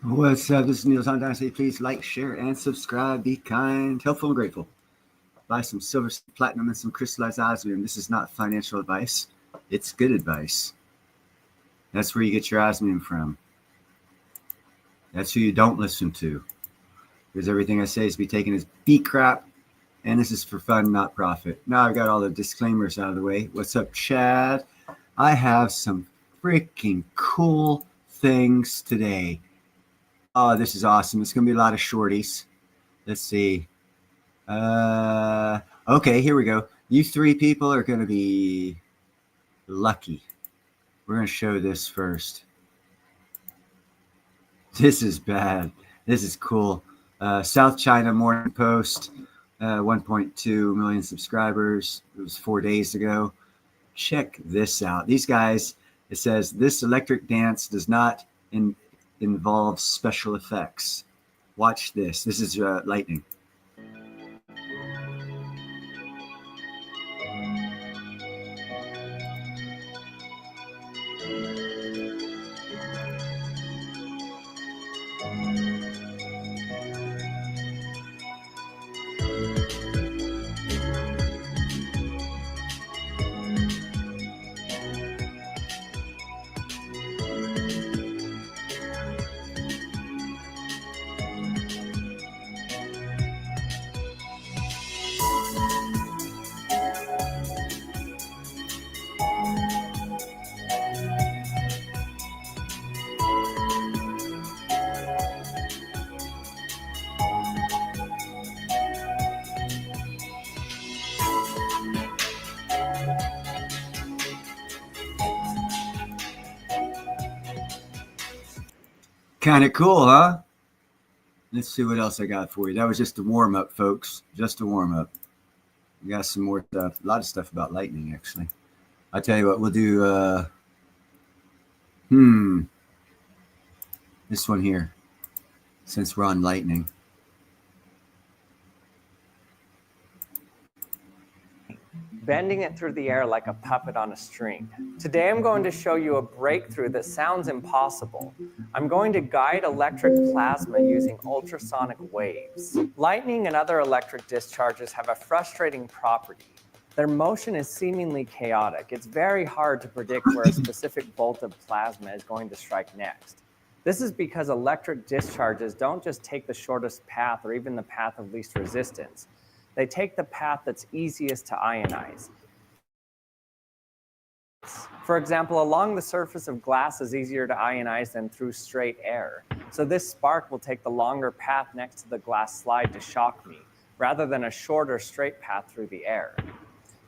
What's up? This is Neil Tom Dynasty. Please like, share, and subscribe. Be kind, helpful, and grateful. Buy some silver, some platinum, and some crystallized osmium. This is not financial advice. It's good advice. That's where you get your osmium from. That's who you don't listen to. Because everything I say is to be taken as beat crap. And this is for fun, not profit. Now I've got all the disclaimers out of the way. What's up, Chad? I have some freaking cool things today. Oh, this is awesome. It's going to be a lot of shorties. Let's see. Okay, here we go. You three people are going to be lucky. We're going to show this first. This is bad. This is cool. South China Morning Post, 1.2 million subscribers. It was 4 days ago. Check this out. These guys, it says, this electric dance does not involve special effects. Watch this. This is lightning. Kind of cool, huh? Let's see what else I got for you. That was just a warm up, folks. Just a warm up. We got some more stuff. A lot of stuff about lightning, actually. I'll tell you what, we'll do. This one here, since we're on lightning. Bending it through the air like a puppet on a string. Today I'm going to show you a breakthrough that sounds impossible. I'm going to guide electric plasma using ultrasonic waves. Lightning and other electric discharges have a frustrating property. Their motion is seemingly chaotic. It's very hard to predict where a specific bolt of plasma is going to strike next. This is because electric discharges don't just take the shortest path or even the path of least resistance. They take the path that's easiest to ionize. For example, along the surface of glass is easier to ionize than through straight air. So this spark will take the longer path next to the glass slide to shock me, rather than a shorter straight path through the air.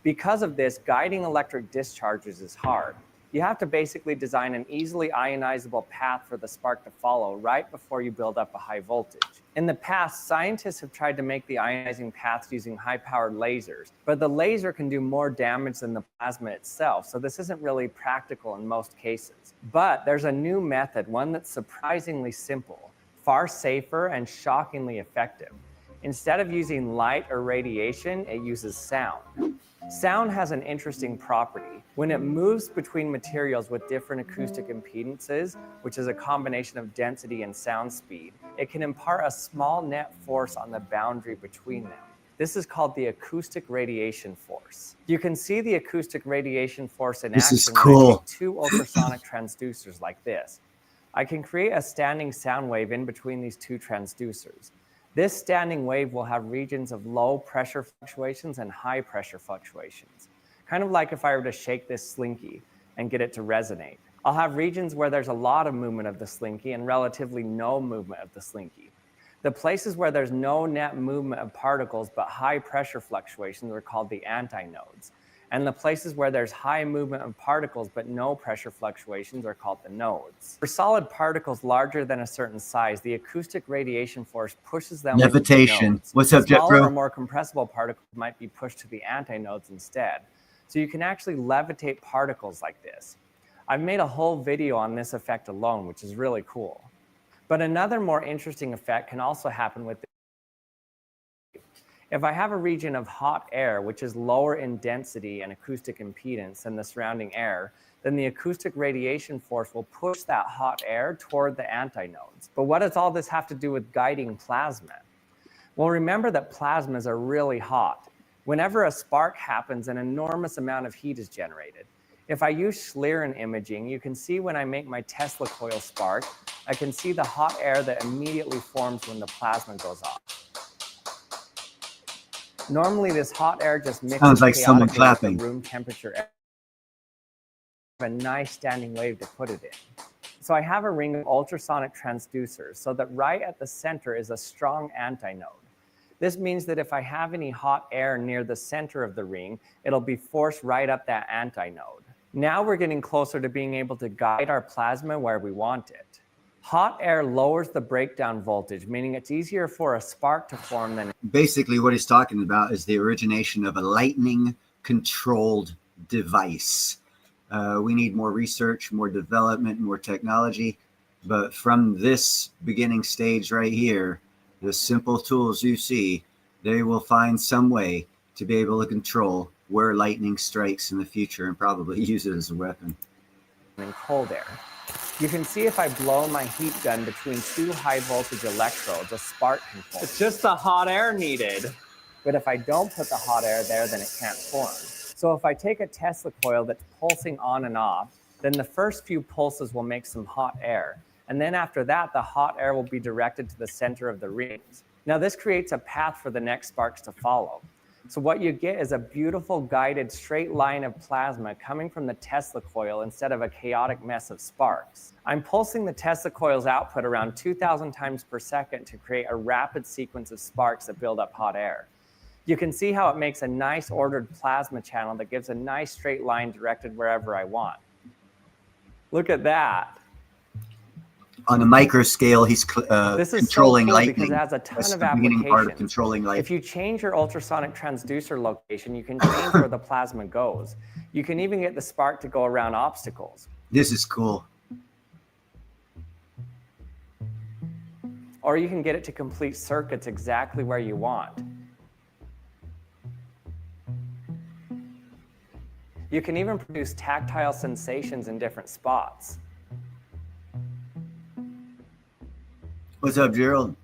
Because of this, guiding electric discharges is hard. You have to basically design an easily ionizable path for the spark to follow right before you build up a high voltage. In the past, scientists have tried to make the ionizing paths using high-powered lasers, but the laser can do more damage than the plasma itself, so this isn't really practical in most cases. But there's a new method, one that's surprisingly simple, far safer, and shockingly effective. Instead of using light or radiation, it uses sound. Sound has an interesting property. When it moves between materials with different acoustic impedances, which is a combination of density and sound speed, it can impart a small net force on the boundary between them. This is called the acoustic radiation force. You can see the acoustic radiation force in action when I take two ultrasonic transducers like this. I can create a standing sound wave in between these two transducers. This standing wave will have regions of low pressure fluctuations and high pressure fluctuations. Kind of like if I were to shake this slinky and get it to resonate. I'll have regions where there's a lot of movement of the slinky and relatively no movement of the slinky. The places where there's no net movement of particles but high pressure fluctuations are called the antinodes. And the places where there's high movement of particles but no pressure fluctuations are called the nodes. For solid particles larger than a certain size, the acoustic radiation force pushes them to the nodes. What's up, Jet Bro? Smaller or more compressible particles might be pushed to the antinodes instead. So you can actually levitate particles like this. I've made a whole video on this effect alone, which is really cool. But another more interesting effect can also happen with if I have a region of hot air, which is lower in density and acoustic impedance than the surrounding air, then the acoustic radiation force will push that hot air toward the antinodes. But what does all this have to do with guiding plasma? Well, remember that plasmas are really hot. Whenever a spark happens, an enormous amount of heat is generated. If I use Schlieren imaging, you can see when I make my Tesla coil spark, I can see the hot air that immediately forms when the plasma goes off. Normally, this hot air just mixes Sounds like someone chaotically clapping. with the room temperature air. A nice standing wave to put it in. So I have a ring of ultrasonic transducers so that right at the center is a strong antinode. This means that if I have any hot air near the center of the ring, it'll be forced right up that antinode. Now we're getting closer to being able to guide our plasma where we want it. Hot air lowers the breakdown voltage, meaning it's easier for a spark to form than... Basically, what he's talking about is the origination of a lightning-controlled device. We need more research, more development, more technology. But from this beginning stage right here, the simple tools you see, they will find some way to be able to control where lightning strikes in the future and probably use it as a weapon. ...in cold air. You can see if I blow my heat gun between two high voltage electrodes, a spark can form. It's just the hot air needed. But if I don't put the hot air there, then it can't form. So if I take a Tesla coil that's pulsing on and off, then the first few pulses will make some hot air. And then after that, the hot air will be directed to the center of the rings. Now this creates a path for the next sparks to follow. So what you get is a beautiful guided straight line of plasma coming from the Tesla coil instead of a chaotic mess of sparks. I'm pulsing the Tesla coil's output around 2,000 times per second to create a rapid sequence of sparks that build up hot air. You can see how it makes a nice ordered plasma channel that gives a nice straight line directed wherever I want. Look at that. On a micro scale, he's This is controlling so cool lightning. because it has a ton That's of the beginning part of applications. controlling lightning. If you change your ultrasonic transducer location, you can change where the plasma goes. You can even get the spark to go around obstacles. This is cool. Or you can get it to complete circuits exactly where you want. You can even produce tactile sensations in different spots. What's up, Gerald?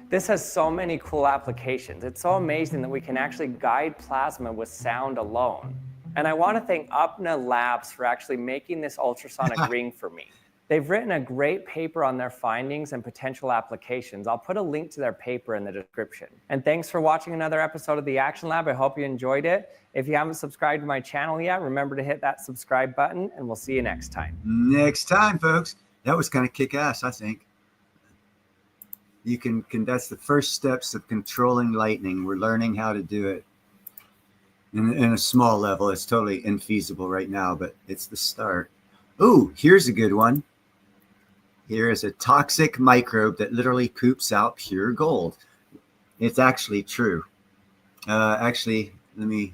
This has so many cool applications. It's so amazing that we can actually guide plasma with sound alone. And I want to thank UPNA Labs for actually making this ultrasonic ring for me. They've written a great paper on their findings and potential applications. I'll put a link to their paper in the description. And thanks for watching another episode of the Action Lab. I hope you enjoyed it. If you haven't subscribed to my channel yet, remember to hit that subscribe button, and we'll see you next time. Next time, folks. That was kind of kick-ass, I think. That's the first steps of controlling lightning. We're learning how to do it in a small level. It's totally infeasible right now, but it's the start. Ooh, here's a good one. Here is a toxic microbe that literally poops out pure gold. It's actually true. Actually, let me...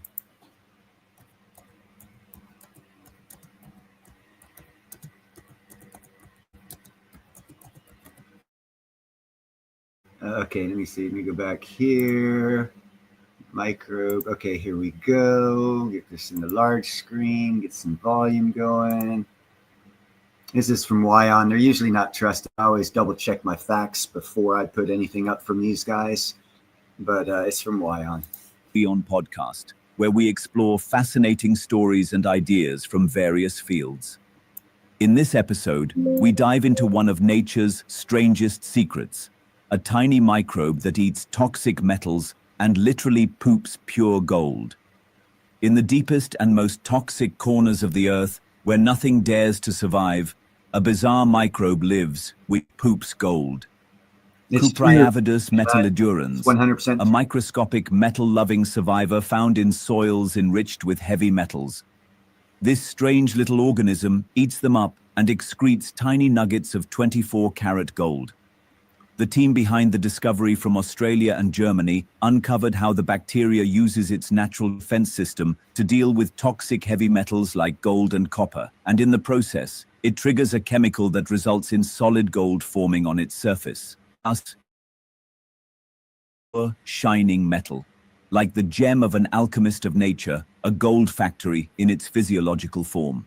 Okay, let me see. Let me go back here. Microbe. Okay, here we go. Get this in the large screen. Get some volume going. This is from Wyon. They're usually not trusted. I always double check my facts before I put anything up from these guys. But it's from Wyon. Beyond Podcast, where we explore fascinating stories and ideas from various fields. In this episode, we dive into one of nature's strangest secrets, a tiny microbe that eats toxic metals and literally poops pure gold. In the deepest and most toxic corners of the earth, where nothing dares to survive, a bizarre microbe lives which poops gold. Cupriavidus metallurgans, 100%. a microscopic metal-loving survivor found in soils enriched with heavy metals. This strange little organism eats them up and excretes tiny nuggets of 24-karat gold. The team behind the discovery from Australia and Germany uncovered how the bacteria uses its natural defense system to deal with toxic heavy metals like gold and copper, and in the process, it triggers a chemical that results in solid gold forming on its surface. A shining metal, like the gem of an alchemist of nature, a gold factory in its physiological form.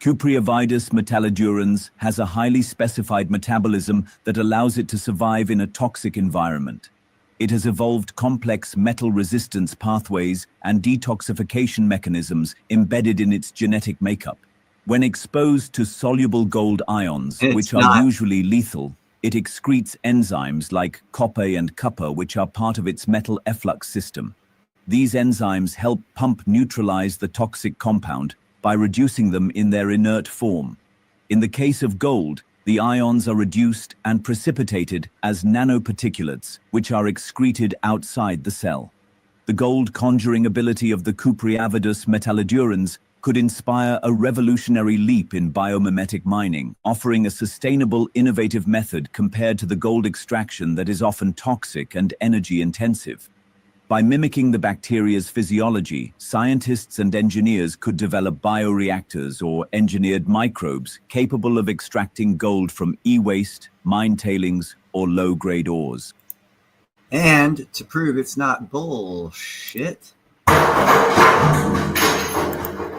Cupriovidus metallodurans has a highly specified metabolism that allows it to survive in a toxic environment. It has evolved complex metal resistance pathways and detoxification mechanisms embedded in its genetic makeup. When exposed to soluble gold ions, which are usually lethal, it excretes enzymes like CoPA and cupA, which are part of its metal efflux system. These enzymes help pump neutralize the toxic compound by reducing them in their inert form. In the case of gold, the ions are reduced and precipitated as nanoparticulates, which are excreted outside the cell. The gold conjuring ability of the Cupriovidus metallodurans could inspire a revolutionary leap in biomimetic mining, offering a sustainable, innovative method compared to the gold extraction that is often toxic and energy-intensive. By mimicking the bacteria's physiology, scientists and engineers could develop bioreactors or engineered microbes capable of extracting gold from e-waste, mine tailings, or low-grade ores. And to prove it's not bullshit.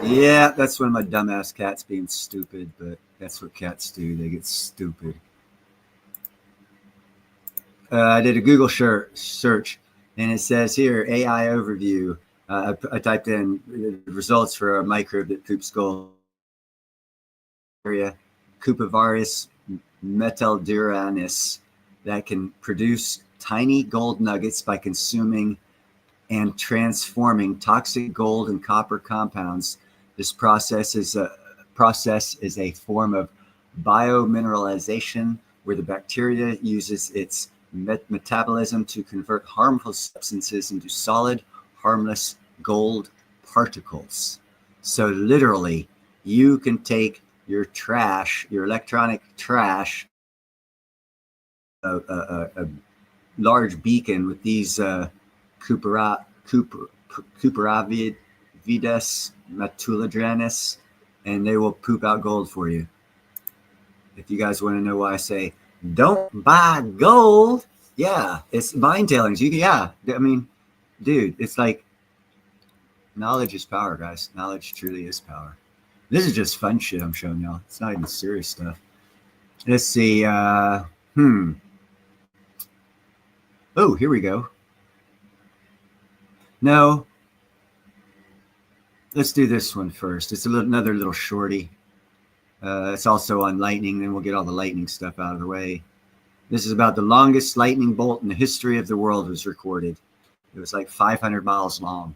Yeah, that's one of my dumbass cats being stupid, but that's what cats do. They get stupid. I did a Google search. And it says here, AI overview. I typed in results for a microbe that poops gold. Cupriovidus metallodurans that can produce tiny gold nuggets by consuming and transforming toxic gold and copper compounds. This process is a form of biomineralization where the bacteria uses its metabolism to convert harmful substances into solid, harmless gold particles. So literally, you can take your trash, your electronic trash, a large beacon with these Cupriovidus metallodurans, and they will poop out gold for you. If you guys want to know why I say don't buy gold, yeah, it's mine tailings. I mean, dude, it's like knowledge is power, guys. Knowledge truly is power. This is just fun shit I'm showing y'all. It's not even serious stuff. Let's see. Oh, here we go. No. Let's do this one first. It's another little shorty. It's also on lightning. Then we'll get all the lightning stuff out of the way. This is about the longest lightning bolt in the history of the world was recorded. It was like 500 miles long.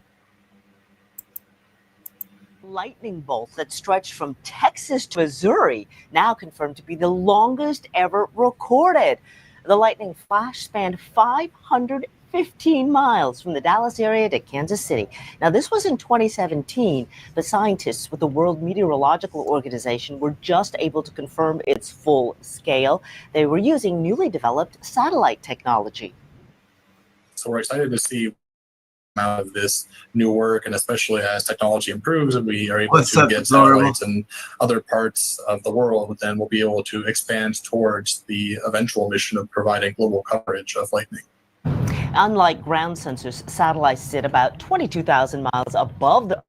Lightning bolts that stretched from Texas to Missouri, now confirmed to be the longest ever recorded. The lightning flash spanned 515 miles from the Dallas area to Kansas City. Now, this was in 2017. The scientists with the World Meteorological Organization were just able to confirm its full scale. They were using newly developed satellite technology. So we're excited to see out of this new work, and especially as technology improves and we are able to get satellites in other parts of the world, then we'll be able to expand towards the eventual mission of providing global coverage of lightning. Unlike ground sensors, satellites sit about 22,000 miles above the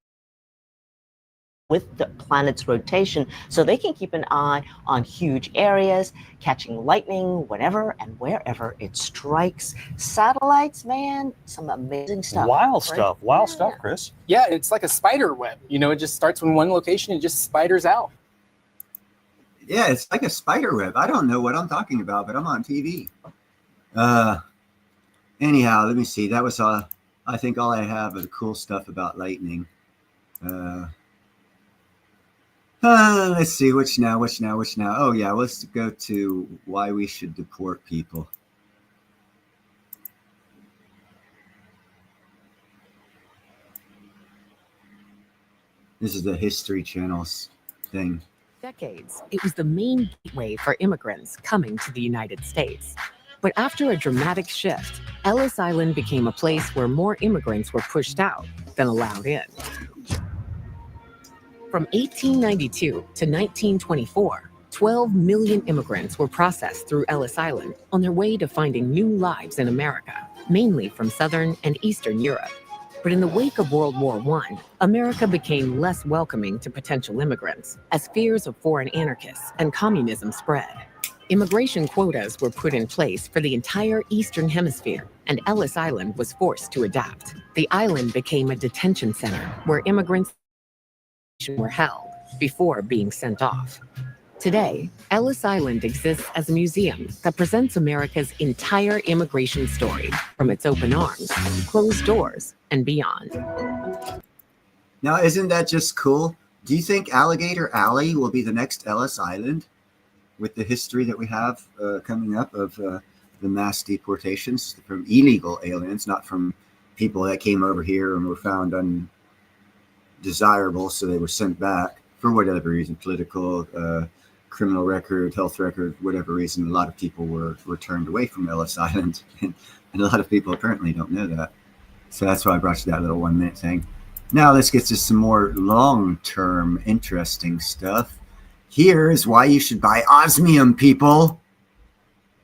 with the planet's rotation, so they can keep an eye on huge areas, catching lightning whenever and wherever it strikes. Satellites, man, some amazing stuff. Wild stuff, Chris. Yeah, it's like a spider web. You know, it just starts in one location and just spiders out. Yeah, it's like a spider web. I don't know what I'm talking about, but I'm on TV. Anyhow, let me see. That was I think all I have of the cool stuff about lightning. Let's see, which now? Oh yeah, let's go to why we should deport people. This is the History Channel's thing. Decades, it was the main gateway for immigrants coming to the United States. But after a dramatic shift, Ellis Island became a place where more immigrants were pushed out than allowed in. From 1892 to 1924, 12 million immigrants were processed through Ellis Island on their way to finding new lives in America, mainly from Southern and Eastern Europe. But in the wake of World War I, America became less welcoming to potential immigrants as fears of foreign anarchists and communism spread. Immigration quotas were put in place for the entire Eastern Hemisphere, and Ellis Island was forced to adapt. The island became a detention center where immigrants were held before being sent off. Today, Ellis Island exists as a museum that presents America's entire immigration story, from its open arms, closed doors, and beyond. Now, isn't that just cool? Do you think Alligator Alley will be the next Ellis Island with the history that we have coming up of the mass deportations from illegal aliens, not from people that came over here and were found undesirable, so they were sent back for whatever reason, political, criminal record, health record, whatever reason. A lot of people were turned away from Ellis Island, and a lot of people apparently don't know that. So that's why I brought you that little 1 minute thing. Now let's get to some more long-term interesting stuff. Here is why you should buy osmium, people.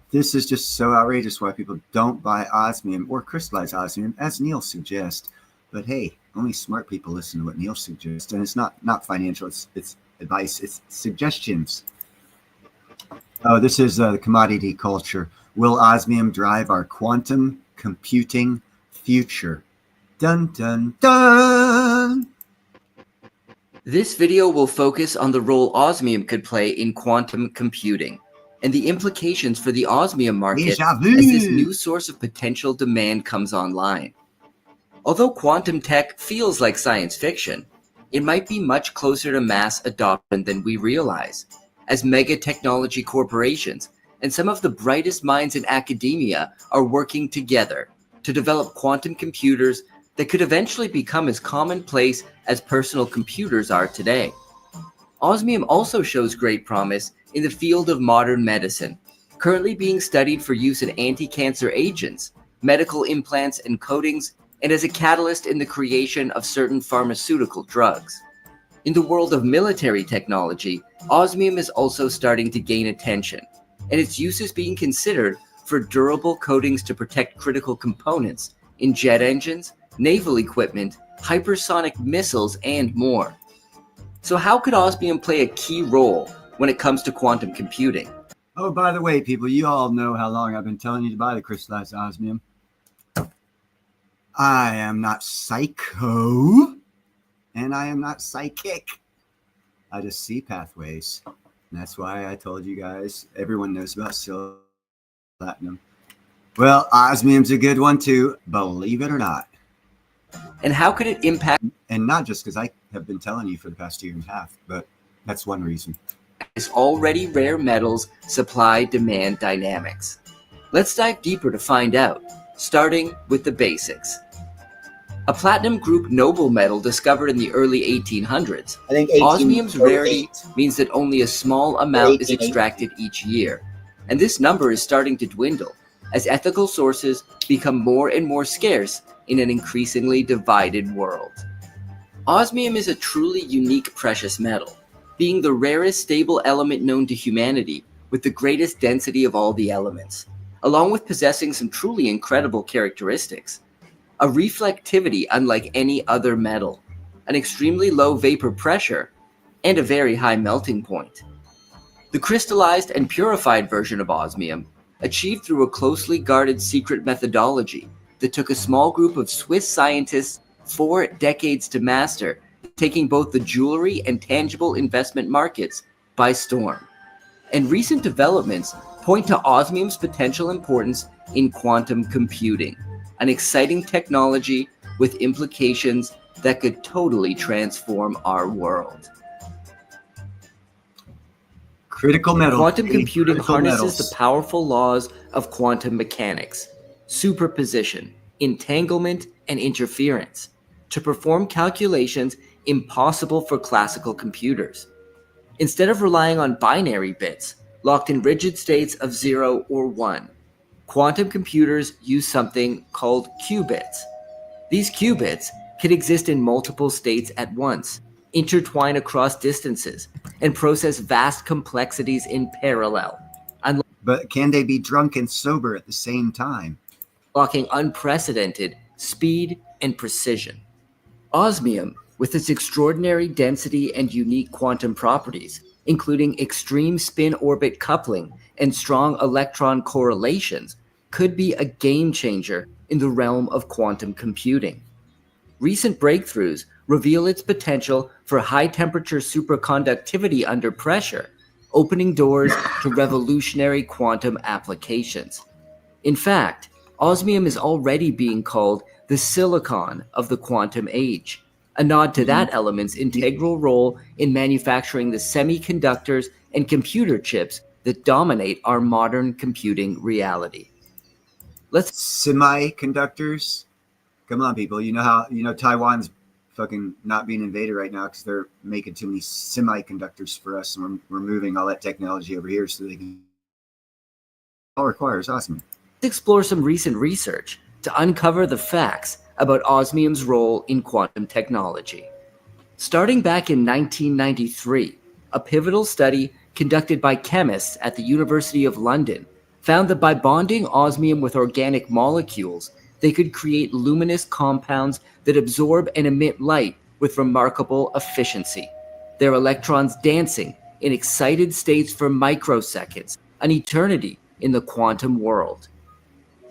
This is just so outrageous why people don't buy osmium or crystallized osmium, as Neil suggests. But hey, only smart people listen to what Neil suggests, and it's not financial. It's advice. It's suggestions. Oh, this is the commodity culture. Will osmium drive our quantum computing future? Dun dun dun. This video will focus on the role osmium could play in quantum computing and the implications for the osmium market as this new source of potential demand comes online. Although quantum tech feels like science fiction, it might be much closer to mass adoption than we realize, as mega technology corporations and some of the brightest minds in academia are working together to develop quantum computers that could eventually become as commonplace as personal computers are today. Osmium also shows great promise in the field of modern medicine, currently being studied for use in anti-cancer agents, medical implants and coatings, and as a catalyst in the creation of certain pharmaceutical drugs. In the world of military technology, osmium is also starting to gain attention, and its use is being considered for durable coatings to protect critical components in jet engines, naval equipment, hypersonic missiles, and more. So how could osmium play a key role when it comes to quantum computing? Oh, by the way, people, you all know how long I've been telling you to buy the crystallized osmium. I am not psycho, and I am not psychic. I just see pathways. And that's why I told you guys, everyone knows about silver, platinum. Well, osmium's a good one too, believe it or not. And how could it impact? And not just because I have been telling you for the past year and a half, but that's one reason. Is already rare metals supply-demand dynamics. Let's dive deeper to find out, starting with the basics. A platinum group noble metal discovered in the early 1800s. Osmium's rarity means that only a small amount is extracted each year, and this number is starting to dwindle as ethical sources become more and more scarce in an increasingly divided world. Osmium is a truly unique precious metal, being the rarest stable element known to humanity with the greatest density of all the elements, along with possessing some truly incredible characteristics. A reflectivity unlike any other metal, an extremely low vapor pressure, and a very high melting point. The crystallized and purified version of osmium, achieved through a closely guarded secret methodology that took a small group of Swiss scientists 4 decades to master, taking both the jewelry and tangible investment markets by storm. And recent developments point to osmium's potential importance in quantum computing, an exciting technology with implications that could totally transform our world. Critical metals. Quantum computing harnesses metals. the powerful laws of quantum mechanics, superposition, entanglement, and interference to perform calculations impossible for classical computers. Instead of relying on binary bits, locked in rigid states of 0 or 1, quantum computers use something called qubits. These qubits can exist in multiple states at once, intertwine across distances, and process vast complexities in parallel, But can they be drunk and sober at the same time? unlocking unprecedented speed, and precision. Osmium, with its extraordinary density and unique quantum properties, including extreme spin-orbit coupling and strong electron correlations, could be a game changer in the realm of quantum computing. Recent breakthroughs reveal its potential for high-temperature superconductivity under pressure, opening doors to revolutionary quantum applications. In fact, osmium is already being called the silicon of the quantum age, a nod to that element's integral role in manufacturing the semiconductors and computer chips that dominate our modern computing reality. Semiconductors? Come on, people. You know Taiwan's fucking not being invaded right now because they're making too many semiconductors for us, and we're moving all that technology over here so they can. All requires osmium. Let's explore some recent research to uncover the facts about osmium's role in quantum technology. Starting back in 1993, a pivotal study conducted by chemists at the University of London found that by bonding osmium with organic molecules, they could create luminous compounds that absorb and emit light with remarkable efficiency, their electrons dancing in excited states for microseconds, an eternity in the quantum world.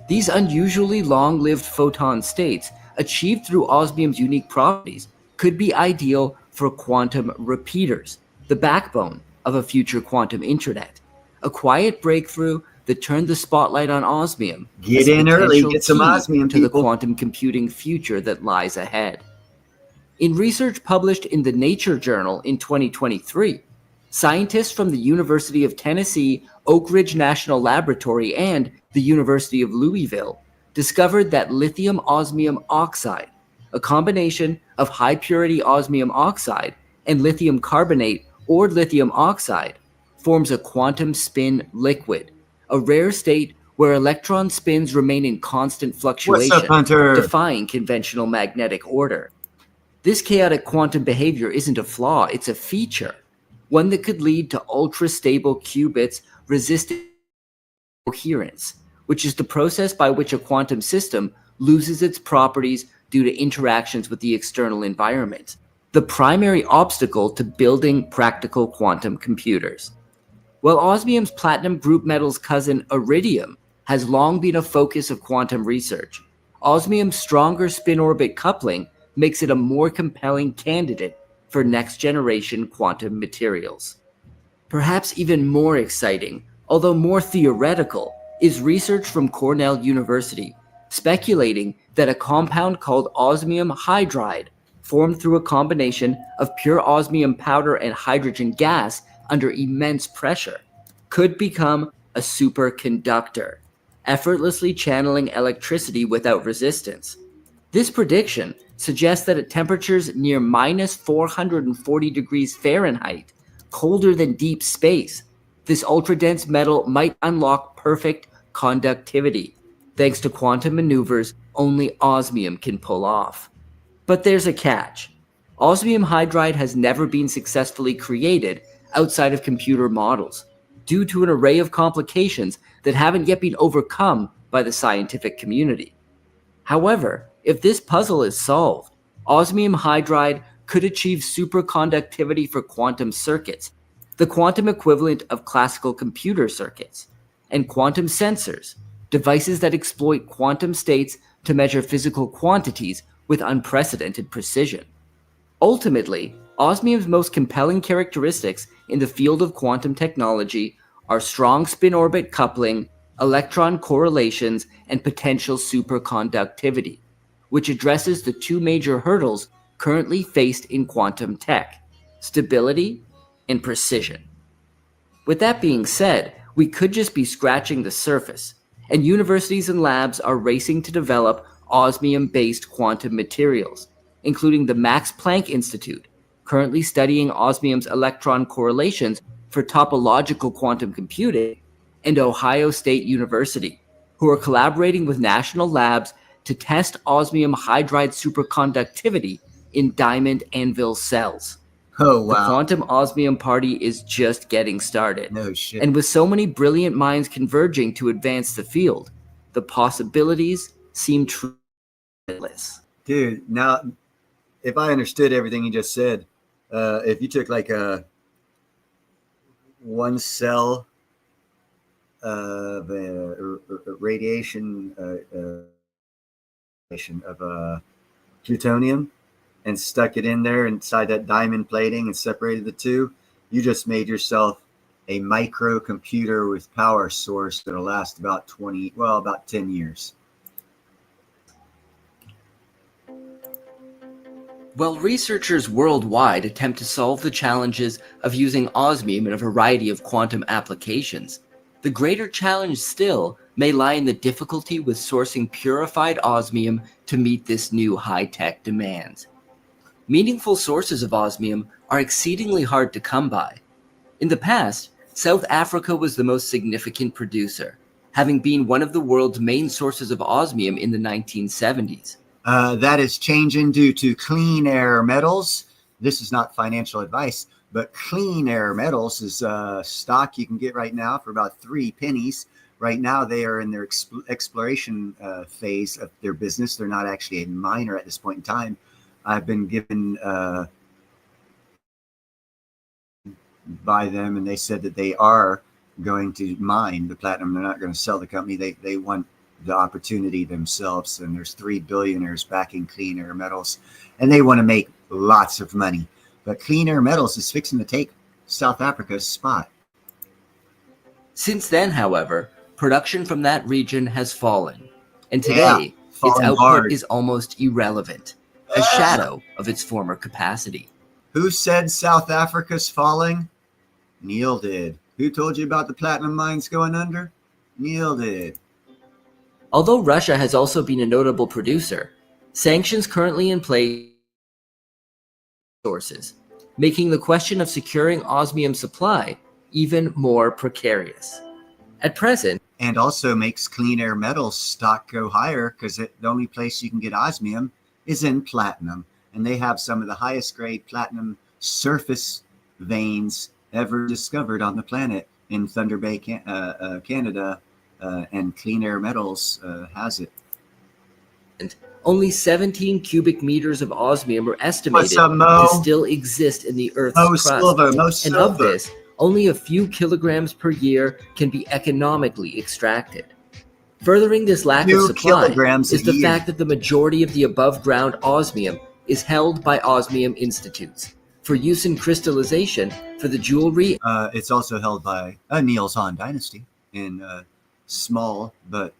These unusually long-lived photon states, achieved through osmium's unique properties, could be ideal for quantum repeaters, the backbone of a future quantum internet. A quiet breakthrough that turned the spotlight on osmium. Get in early, get some osmium, to the quantum computing future that lies ahead. In research published in the Nature journal in 2023, scientists from the University of Tennessee, Oak Ridge National Laboratory, and the University of Louisville discovered that lithium osmium oxide, a combination of high-purity osmium oxide and lithium carbonate or lithium oxide, forms a quantum spin liquid, a rare state where electron spins remain in constant fluctuation, What's up, Hunter? defying conventional magnetic order. This chaotic quantum behavior isn't a flaw, it's a feature, one that could lead to ultra-stable qubits resisting coherence, which is the process by which a quantum system loses its properties due to interactions with the external environment, the primary obstacle to building practical quantum computers. While osmium's platinum group metal's cousin iridium has long been a focus of quantum research, osmium's stronger spin-orbit coupling makes it a more compelling candidate for next-generation quantum materials. Perhaps even more exciting, although more theoretical, is research from Cornell University speculating that a compound called osmium hydride, formed through a combination of pure osmium powder and hydrogen gas under immense pressure, could become a superconductor, effortlessly channeling electricity without resistance. This prediction suggests that at temperatures near minus 440 degrees Fahrenheit, colder than deep space, this ultra-dense metal might unlock perfect conductivity, thanks to quantum maneuvers only osmium can pull off. But there's a catch. Osmium hydride has never been successfully created outside of computer models, due to an array of complications that haven't yet been overcome by the scientific community. However, if this puzzle is solved, osmium hydride could achieve superconductivity for quantum circuits, the quantum equivalent of classical computer circuits, and quantum sensors, devices that exploit quantum states to measure physical quantities with unprecedented precision. Ultimately, osmium's most compelling characteristics in the field of quantum technology are strong spin-orbit coupling, electron correlations, and potential superconductivity, which addresses the two major hurdles currently faced in quantum tech: stability and precision. With that being said, we could just be scratching the surface, and universities and labs are racing to develop osmium-based quantum materials, including the Max Planck Institute, currently studying osmium's electron correlations for topological quantum computing, and Ohio State University, who are collaborating with national labs to test osmium hydride superconductivity in diamond anvil cells. Oh, wow. The quantum osmium party is just getting started. No shit. And with so many brilliant minds converging to advance the field, the possibilities seem endless. Dude, now, if I understood everything you just said, if you took like a one cell of radiation of plutonium and stuck it in there inside that diamond plating and separated the two, you just made yourself a microcomputer with power source that'll last about 10 years. While researchers worldwide attempt to solve the challenges of using osmium in a variety of quantum applications, the greater challenge still may lie in the difficulty with sourcing purified osmium to meet this new high-tech demand. Meaningful sources of osmium are exceedingly hard to come by. In the past, South Africa was the most significant producer, having been one of the world's main sources of osmium in the 1970s. That is changing due to clean air metals. This is not financial advice, but clean air metals is stock you can get right now for about 3 pennies. Right now, they are in their exploration phase of their business. They're not actually a miner at this point in time. I've been given by them, and they said that they are going to mine the platinum. They're not going to sell the company. They want the opportunity themselves, and there's 3 billionaires backing clean air metals, and they want to make lots of money. But clean air metals is fixing to take South Africa's spot. Since then, however, production from that region has fallen, and today its output hard. is almost irrelevant, a shadow of its former capacity. Who said South Africa's falling? Neil did. Who told you about the platinum mines going under? Neil did. Although Russia has also been a notable producer, sanctions currently in place sources, making the question of securing osmium supply even more precarious. At present, and also makes clean air metals stock go higher because the only place you can get osmium is in platinum, and they have some of the highest grade platinum surface veins ever discovered on the planet in Thunder Bay, Canada. And Clean Air Metals has it. only 17 cubic meters of osmium are estimated to still exist in the Earth's crust. And of this, only a few kilograms per year can be economically extracted. Furthering this lack of supply is the fact that the majority of the above-ground osmium is held by osmium institutes for use in crystallization for the jewelry. It's also held by Niels Han Dynasty in small, but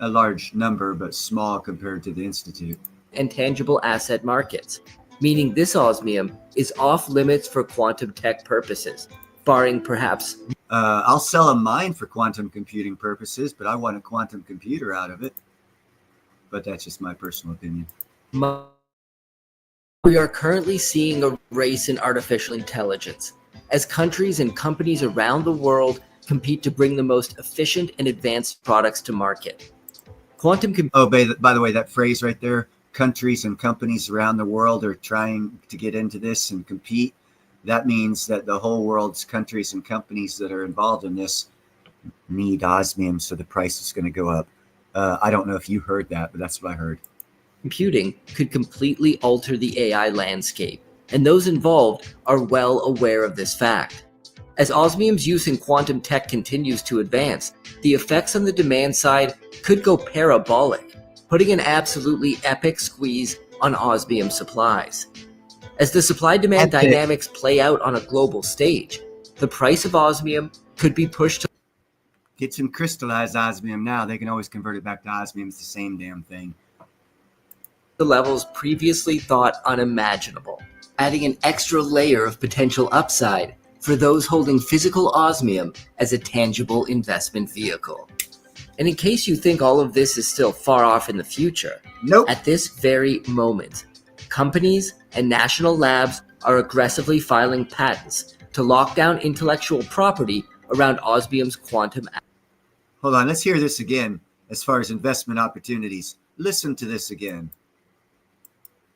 a large number, but small compared to the institute. And tangible asset markets, meaning this osmium is off limits for quantum tech purposes, barring perhaps. I'll sell a mine for quantum computing purposes, but I want a quantum computer out of it. But that's just my personal opinion. We are currently seeing a race in artificial intelligence, as countries and companies around the world compete to bring the most efficient and advanced products to market. By the way, that phrase right there, countries and companies around the world are trying to get into this and compete. That means that the whole world's countries and companies that are involved in this need osmium, so the price is going to go up. I don't know if you heard that, but that's what I heard. Computing could completely alter the AI landscape, and those involved are well aware of this fact. As osmium's use in quantum tech continues to advance, the effects on the demand side could go parabolic, putting an absolutely epic squeeze on osmium supplies. As the supply-demand dynamics play out on a global stage, the price of osmium could be pushed to get some crystallized osmium now. They can always convert it back to osmium. It's the same damn thing. The levels previously thought unimaginable, adding an extra layer of potential upside for those holding physical osmium as a tangible investment vehicle. And in case you think all of this is still far off in the future, nope. At this very moment, companies and national labs are aggressively filing patents to lock down intellectual property around osmium's quantum. Hold on, let's hear this again as far as investment opportunities. Listen to this again.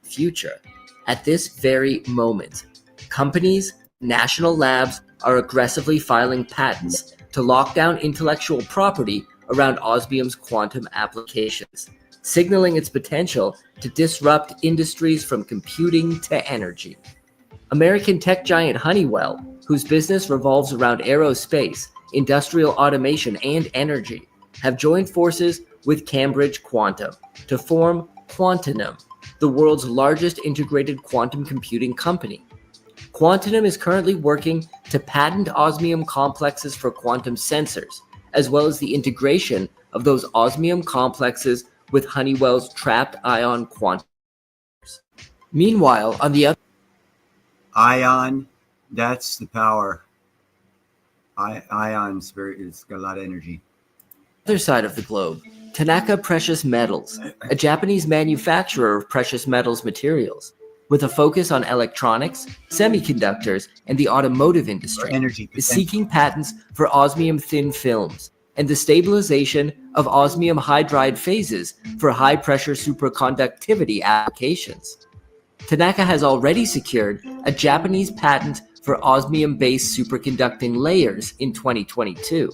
Future. At this very moment, companies, national labs are aggressively filing patents to lock down intellectual property around osmium's quantum applications. signaling its potential to disrupt industries from computing to energy. American tech giant Honeywell, whose business revolves around aerospace, industrial automation, and energy, have joined forces with Cambridge Quantum to form Quantenum, the world's largest integrated quantum computing company. Quantenum is currently working to patent osmium complexes for quantum sensors, as well as the integration of those osmium complexes with Honeywell's trapped ion quantum. Meanwhile, on the other Ion, that's the power. Ion's it's got a lot of energy. side of the globe, Tanaka Precious Metals, a Japanese manufacturer of precious metals materials, with a focus on electronics, semiconductors, and the automotive industry, Energy is potential. seeking patents for osmium thin films and the stabilization of osmium hydride phases for high-pressure superconductivity applications. Tanaka has already secured a Japanese patent for osmium-based superconducting layers in 2022,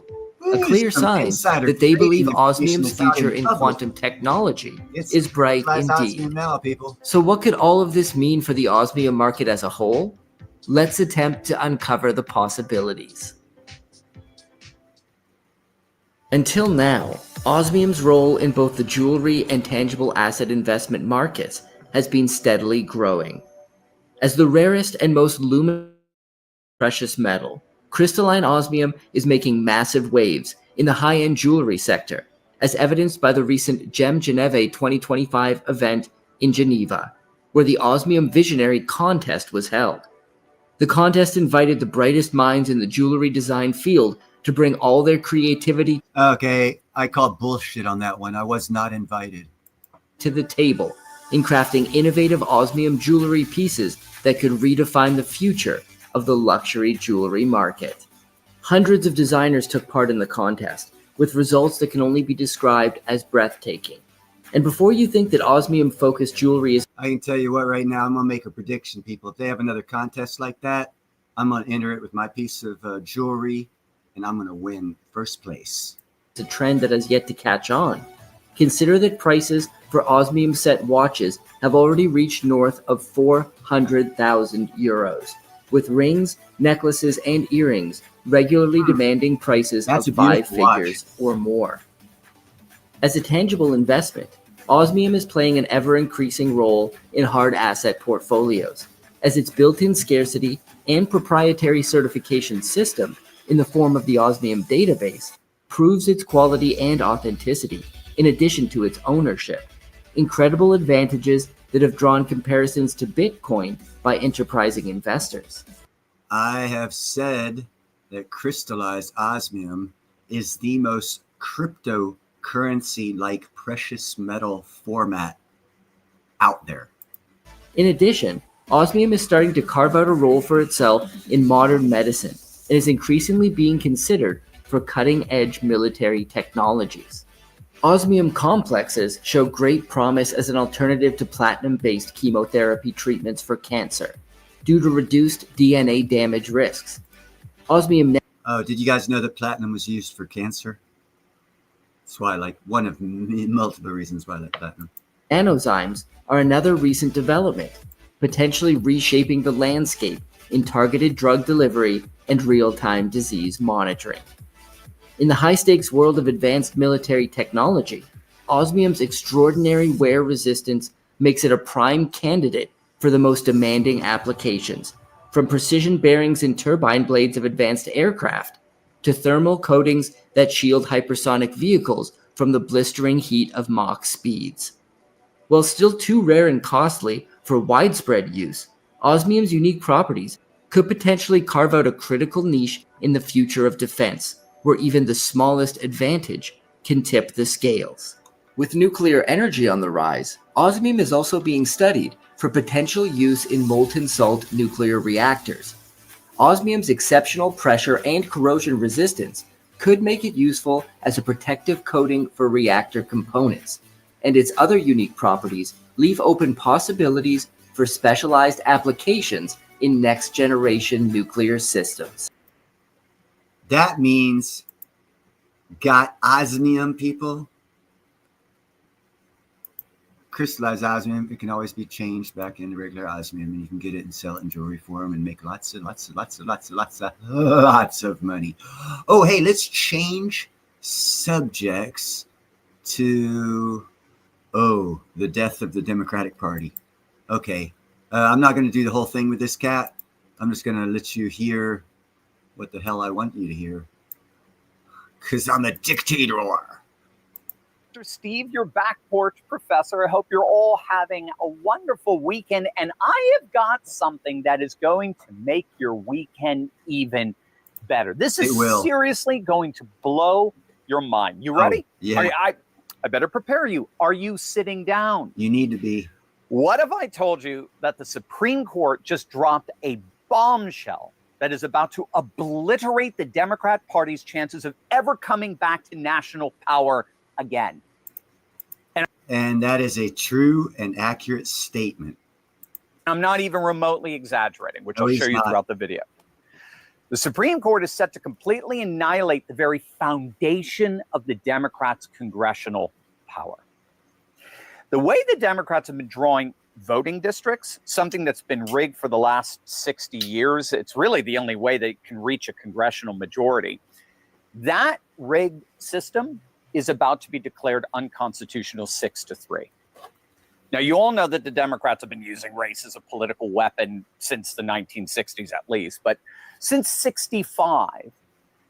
a clear Some sign insider that they believe trading osmium's information is out future in in public. quantum technology It's is bright Class indeed. osmium now, people. So what could all of this mean for the osmium market as a whole? Let's attempt to uncover the possibilities. Until now, osmium's role in both the jewelry and tangible asset investment markets has been steadily growing. As the rarest and most luminous precious metal, crystalline osmium is making massive waves in the high-end jewelry sector, as evidenced by the recent Gem Geneve 2025 event in Geneva, where the Osmium Visionary Contest was held. The contest invited the brightest minds in the jewelry design field to bring all their creativity Okay, I call bullshit on that one. I was not invited. to the table in crafting innovative osmium jewelry pieces that could redefine the future of the luxury jewelry market. Hundreds of designers took part in the contest, with results that can only be described as breathtaking. And before you think that osmium-focused jewelry is I can tell you what, right now, I'm going to make a prediction, people. If they have another contest like that, I'm going to enter it with my piece of jewelry, and I'm going to win first place. a trend that has yet to catch on, consider that prices for osmium set watches have already reached north of 400,000 euros, with rings, necklaces, and earrings regularly demanding prices That's of a 5 beautiful watch. figures or more. As a tangible investment, osmium is playing an ever-increasing role in hard asset portfolios, as its built-in scarcity and proprietary certification system in the form of the Osmium database proves its quality and authenticity, in addition to its ownership. Incredible advantages that have drawn comparisons to Bitcoin by enterprising investors. I have said that crystallized osmium is the most cryptocurrency-like precious metal format out there. In addition, osmium is starting to carve out a role for itself in modern medicine and is increasingly being considered for cutting-edge military technologies. Osmium complexes show great promise as an alternative to platinum-based chemotherapy treatments for cancer due to reduced DNA damage risks. Osmium Oh, did you guys know that platinum was used for cancer? That's why, like, one of multiple reasons why I like platinum. nanozymes are another recent development, potentially reshaping the landscape in targeted drug delivery and real-time disease monitoring. In the high-stakes world of advanced military technology, osmium's extraordinary wear resistance makes it a prime candidate for the most demanding applications, from precision bearings in turbine blades of advanced aircraft to thermal coatings that shield hypersonic vehicles from the blistering heat of Mach speeds. While still too rare and costly for widespread use, osmium's unique properties could potentially carve out a critical niche in the future of defense, where even the smallest advantage can tip the scales. With nuclear energy on the rise, osmium is also being studied for potential use in molten salt nuclear reactors. Osmium's exceptional pressure and corrosion resistance could make it useful as a protective coating for reactor components, and its other unique properties leave open possibilities for specialized applications in next-generation nuclear systems. That means got osmium, people. crystallized osmium, it can always be changed back into regular osmium, and you can get it and sell it in jewelry form and make lots of money. Oh, hey, let's change subjects to the death of the Democratic Party. Okay, I'm not going to do the whole thing with this cat. I'm just going to let you hear what the hell I want you to hear, because I'm a dictator. Steve, your back porch professor. I hope you're all having a wonderful weekend. And I have got something that is going to make your weekend even better. This is seriously going to blow your mind. You ready? Yeah. I better prepare you. Are you sitting down? You need to be. What if I told you that the Supreme Court just dropped a bombshell that is about to obliterate the Democrat Party's chances of ever coming back to national power again? And that is a true and accurate statement. I'm not even remotely exaggerating, which I'll show you throughout the video. The Supreme Court is set to completely annihilate the very foundation of the Democrats' congressional power. The way the Democrats have been drawing voting districts, something that's been rigged for the last 60 years, it's really the only way they can reach a congressional majority. That rigged system is about to be declared unconstitutional 6-3. Now, you all know that the Democrats have been using race as a political weapon since the 1960s at least, but since 65,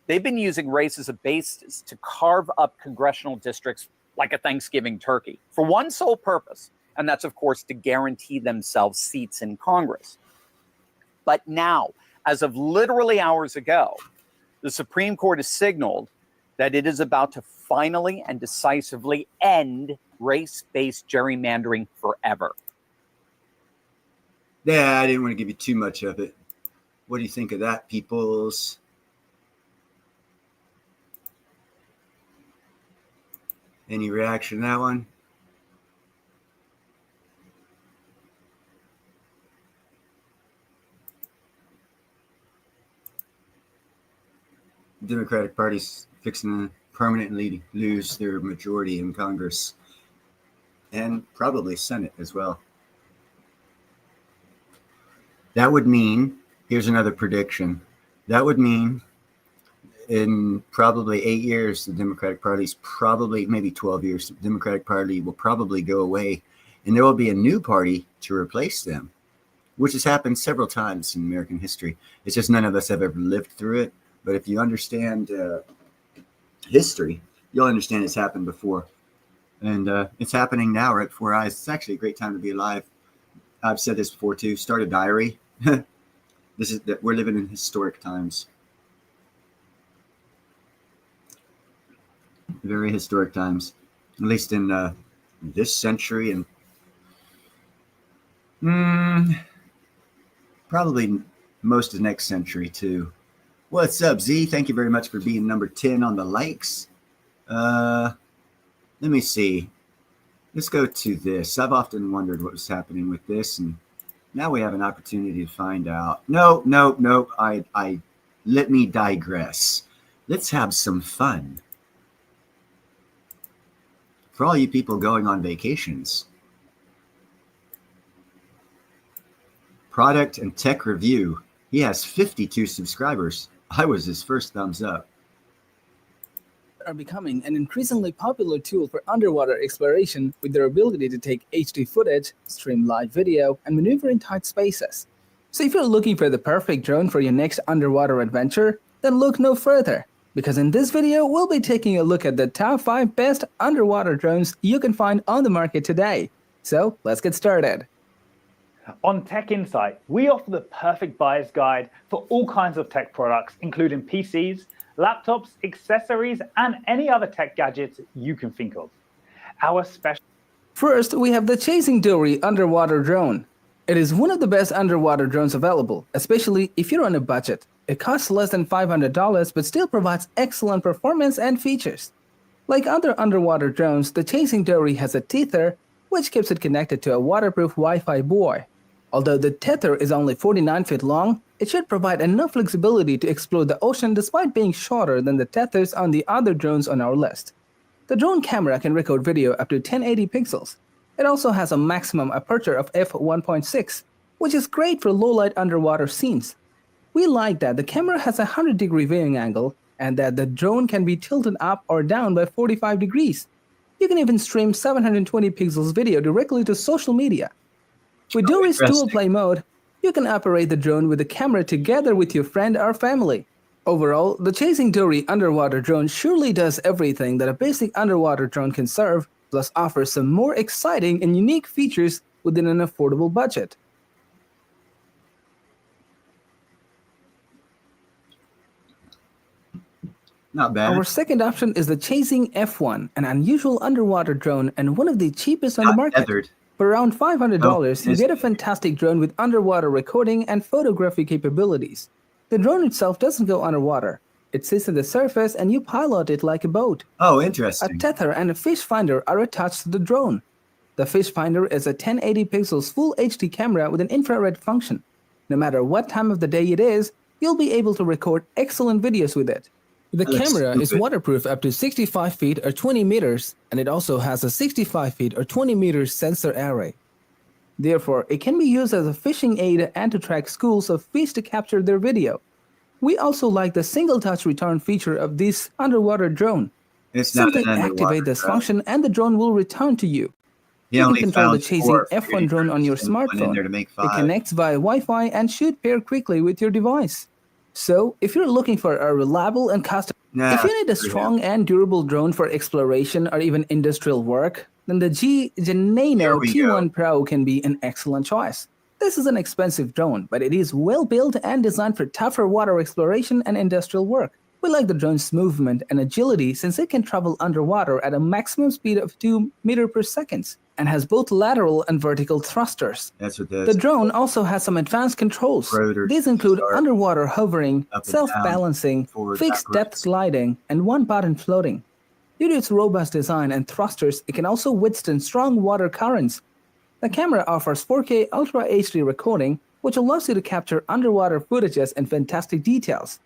they've been using race as a basis to carve up congressional districts like a Thanksgiving turkey for one sole purpose, and that's, of course, to guarantee themselves seats in Congress. But now, as of literally hours ago, the Supreme Court has signaled that it is about to finally and decisively end race-based gerrymandering forever. Yeah, I didn't want to give you too much of it. What do you think of that, peoples? Any reaction to that one? The Democratic Party's fixing to permanently lose their majority in Congress and probably Senate as well. That would mean, here's another prediction, that would mean in probably 8 years, the Democratic Party's probably, maybe 12 years, the Democratic Party will probably go away, and there will be a new party to replace them, which has happened several times in American history. It's just none of us have ever lived through it. But if you understand history, you'll understand it's happened before. And it's happening now right before our eyes. It's actually a great time to be alive. I've said this before too. Start a diary. We're living in historic times. Very historic times. At least in this century and probably most of next century too. What's up, Z? Thank you very much for being number 10 on the likes. Let me see. Let's go to this. I've often wondered what was happening with this, and now we have an opportunity to find out. No. I let me digress. Let's have some fun. For all you people going on vacations, Product and Tech Review. He has 52 subscribers. I was his first thumbs up. Are becoming an increasingly popular tool for underwater exploration with their ability to take HD footage, stream live video, and maneuver in tight spaces. So if you're looking for the perfect drone for your next underwater adventure, then look no further, because in this video, we'll be taking a look at the top 5 best underwater drones you can find on the market today. So let's get started. On Tech Insight, we offer the perfect buyer's guide for all kinds of tech products, including PCs, laptops, accessories, and any other tech gadgets you can think of. Our special. First, we have the Chasing Dory underwater drone. It is one of the best underwater drones available, especially if you're on a budget. It costs less than $500, but still provides excellent performance and features. Like other underwater drones, the Chasing Dory has a tether, which keeps it connected to a waterproof Wi-Fi buoy. Although the tether is only 49 feet long, it should provide enough flexibility to explore the ocean despite being shorter than the tethers on the other drones on our list. The drone camera can record video up to 1080 pixels. It also has a maximum aperture of f1.6, which is great for low-light underwater scenes. We like that the camera has a 100-degree viewing angle and that the drone can be tilted up or down by 45 degrees. You can even stream 720 pixels video directly to social media. With Dory's dual play mode, you can operate the drone with the camera together with your friend or family. Overall, the Chasing Dory underwater drone surely does everything that a basic underwater drone can serve, plus offers some more exciting and unique features within an affordable budget. Not bad. Our second option is the Chasing F1, an unusual underwater drone and one of the cheapest on the market. Tethered. For around $500, you get a fantastic drone with underwater recording and photography capabilities. The drone itself doesn't go underwater. It sits on the surface and you pilot it like a boat. Oh, A interesting. tether and a fish finder are attached to the drone. The fish finder is a 1080 pixels full HD camera with an infrared function. No matter what time of the day it is, you'll be able to record excellent videos with it. The That looks camera is stupid. waterproof up to 65 feet or 20 meters, and it also has a 65 feet or 20 meters sensor array. Therefore, it can be used as a fishing aid and to track schools of fish to capture their video. We also like the single touch return feature of this underwater drone. It's not Simply an underwater activate this drone. function and the drone will return to you. He You can only control the found Chasing 4 F1 drone on your and went in smartphone. there to make It 5. connects via Wi-Fi and should pair quickly with your device. So, if you're looking for a reliable and if you need a strong and durable drone for exploration or even industrial work, then the Genano Here we T1 Pro can be an excellent choice. This is an expensive drone, but it is well built and designed for tougher water exploration and industrial work. We like the drone's movement and agility since it can travel underwater at a maximum speed of 2 meters per second and has both lateral and vertical thrusters. That's what The drone also has some advanced controls. Rotor, These include start, underwater hovering, up and self-balancing, down, forward, fixed depth backwards. gliding, and one-button floating. Due to its robust design and thrusters, it can also withstand strong water currents. The camera offers 4K Ultra HD recording, which allows you to capture underwater footages and fantastic details.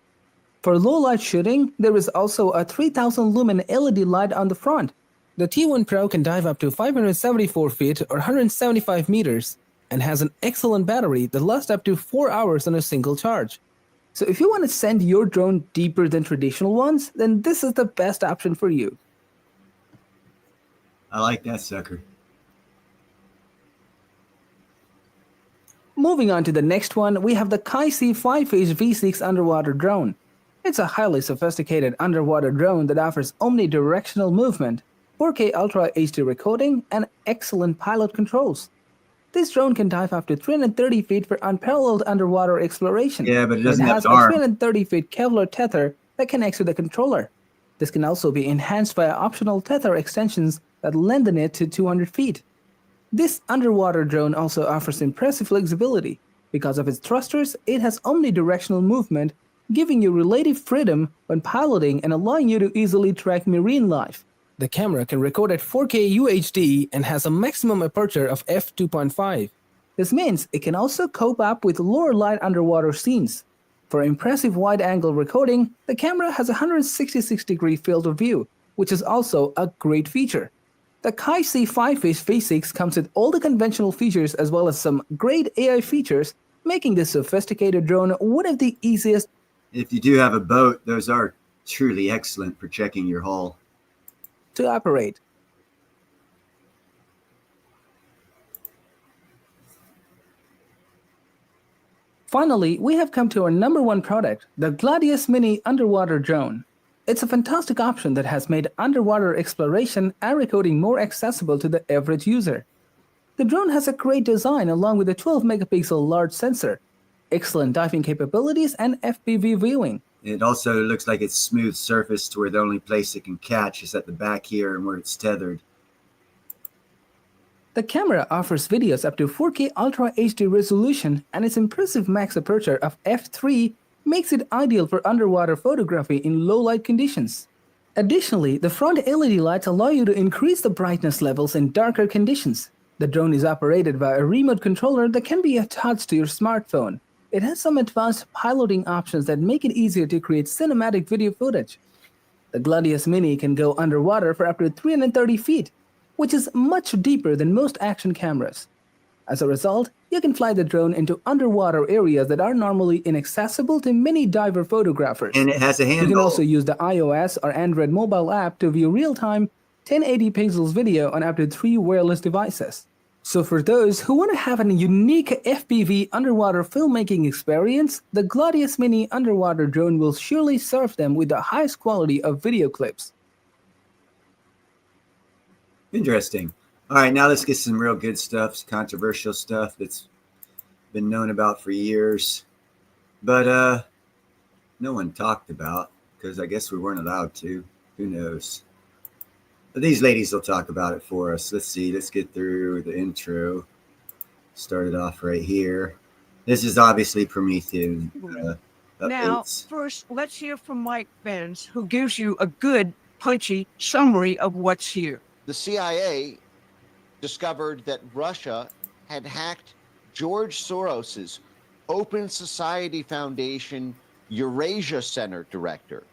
For low-light shooting, there is also a 3000 lumen LED light on the front. The T1 Pro can dive up to 574 feet or 175 meters and has an excellent battery that lasts up to 4 hours on a single charge. So if you want to send your drone deeper than traditional ones, then this is the best option for you. I like that sucker. Moving on to the next one, we have the Kaisi 5-Fish V6 underwater drone. It's a highly sophisticated underwater drone that offers omnidirectional movement, 4K Ultra HD recording, and excellent pilot controls. This drone can dive up to 330 feet for unparalleled underwater exploration. Yeah, but it doesn't have has an a arm. 330 feet Kevlar tether that connects to the controller. This can also be enhanced via optional tether extensions that lengthen it to 200 feet. This underwater drone also offers impressive flexibility. Because of its thrusters, it has omnidirectional movement, giving you relative freedom when piloting and allowing you to easily track marine life. The camera can record at 4K UHD and has a maximum aperture of f2.5. This means it can also cope up with lower light underwater scenes. For impressive wide-angle recording, the camera has a 166-degree field of view, which is also a great feature. The Kaisi 5-Fish V6 comes with all the conventional features as well as some great AI features, making this sophisticated drone one of the easiest. If you do have a boat, those are truly excellent for checking your hull. To operate. Finally, we have come to our number one product, the Gladius Mini underwater drone. It's a fantastic option that has made underwater exploration and recording more accessible to the average user. The drone has a great design along with a 12-megapixel large sensor, excellent diving capabilities, and FPV viewing. It also looks like it's smooth surface to where the only place it can catch is at the back here and where it's tethered. The camera offers videos up to 4K Ultra HD resolution, and its impressive max aperture of f3 makes it ideal for underwater photography in low-light conditions. Additionally, the front LED lights allow you to increase the brightness levels in darker conditions. The drone is operated by a remote controller that can be attached to your smartphone. It has some advanced piloting options that make it easier to create cinematic video footage. The Gladius Mini can go underwater for up to 330 feet, which is much deeper than most action cameras. As a result, you can fly the drone into underwater areas that are normally inaccessible to many diver photographers. And it has a handle. You can also use the iOS or Android mobile app to view real-time 1080 pixels video on up to 3 wireless devices. So for those who want to have a unique FPV underwater filmmaking experience, the Gladius Mini underwater drone will surely serve them with the highest quality of video clips. Interesting. All right, now let's get some real good stuff, some controversial stuff that's been known about for years, but no one talked about because I guess we weren't allowed to. Who knows? But these ladies will talk about it for us. Let's see. Let's get through the intro. Started off right here. This is obviously Promethean. Now, first, let's hear from Mike Benz, who gives you a good, punchy summary of what's here. The CIA discovered that Russia had hacked George Soros's Open Society Foundation Eurasia Center director.